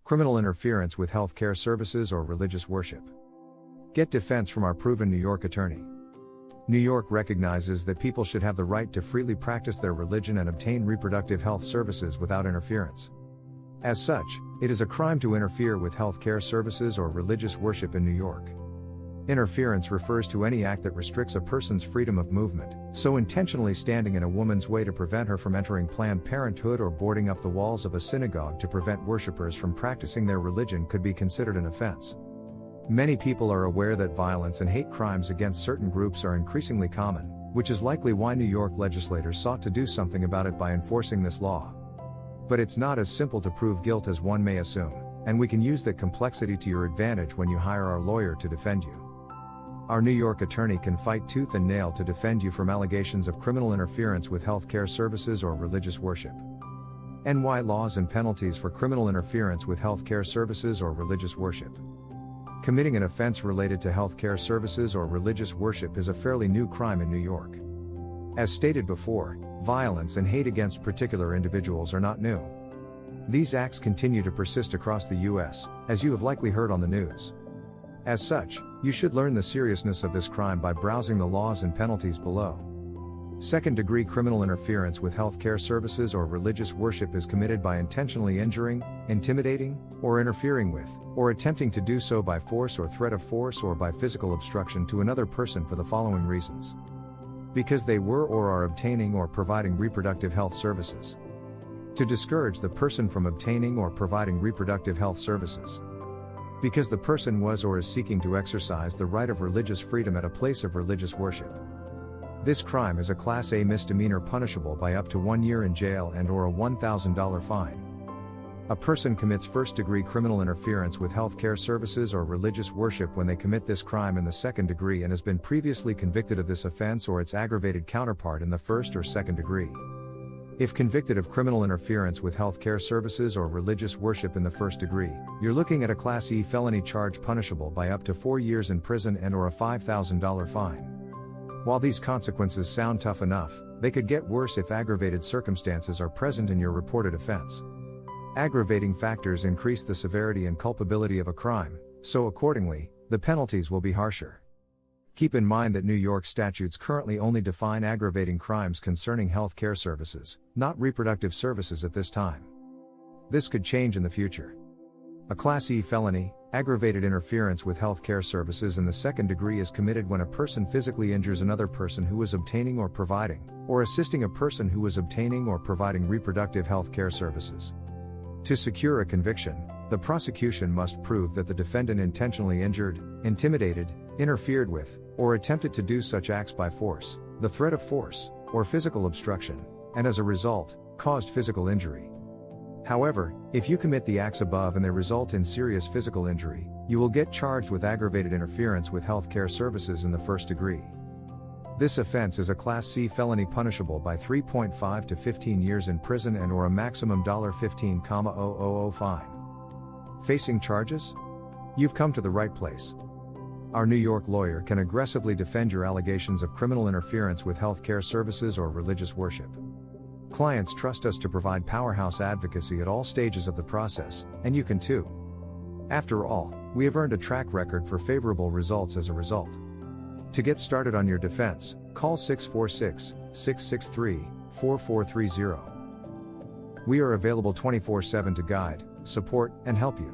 criminal interference with healthcare services or religious worship. Get defense from our proven New York attorney. New York recognizes that people should have the right to freely practice their religion and obtain reproductive health services without interference. As such, it is a crime to interfere with healthcare services or religious worship in New York. Interference refers to any act that restricts a person's freedom of movement, so intentionally standing in a woman's way to prevent her from entering Planned Parenthood or boarding up the walls of a synagogue to prevent worshippers from practicing their religion could be considered an offense. Many people are aware that violence and hate crimes against certain groups are increasingly common, which is likely why New York legislators sought to do something about it by enforcing this law. But it's not as simple to prove guilt as one may assume, and we can use that complexity to your advantage when you hire our lawyer to defend you. Our New York attorney can fight tooth and nail to defend you from allegations of criminal interference with healthcare services or religious worship. NY laws and penalties for criminal interference with healthcare services or religious worship. Committing an offense related to healthcare services or religious worship is a fairly new crime in New York. As stated before, violence and hate against particular individuals are not new. These acts continue to persist across the U.S., as you have likely heard on the news. As such, you should learn the seriousness of this crime by browsing the laws and penalties below. Second-degree criminal interference with healthcare services or religious worship is committed by intentionally injuring, intimidating, or interfering with, or attempting to do so by force or threat of force or by physical obstruction to another person for the following reasons. Because they were or are obtaining or providing reproductive health services. To discourage the person from obtaining or providing reproductive health services. Because the person was or is seeking to exercise the right of religious freedom at a place of religious worship. This crime is a Class A misdemeanor punishable by up to 1 year in jail and/or a $1,000 fine. A person commits first-degree criminal interference with healthcare services or religious worship when they commit this crime in the second degree and has been previously convicted of this offense or its aggravated counterpart in the first or second degree. If convicted of criminal interference with healthcare services or religious worship in the first degree, you're looking at a Class E felony charge punishable by up to 4 years in prison and/or a $5,000 fine. While these consequences sound tough enough, they could get worse if aggravated circumstances are present in your reported offense. Aggravating factors increase the severity and culpability of a crime, so accordingly, the penalties will be harsher. Keep in mind that New York statutes currently only define aggravating crimes concerning health care services, not reproductive services at this time. This could change in the future. A Class E felony, aggravated interference with health care services in the second degree is committed when a person physically injures another person who is obtaining or providing, or assisting a person who is obtaining or providing reproductive health care services. To secure a conviction, the prosecution must prove that the defendant intentionally injured, intimidated, interfered with, or attempted to do such acts by force, the threat of force, or physical obstruction, and as a result, caused physical injury. However, if you commit the acts above and they result in serious physical injury, you will get charged with aggravated interference with healthcare services in the first degree. This offense is a Class C felony punishable by 3.5 to 15 years in prison and/or a maximum $15,000 fine. Facing charges? You've come to the right place. Our New York lawyer can aggressively defend your allegations of criminal interference with healthcare services or religious worship. Clients trust us to provide powerhouse advocacy at all stages of the process, and you can too. After all, we have earned a track record for favorable results as a result. To get started on your defense, call 646-663-4430. We are available 24/7 to guide, support, and help you.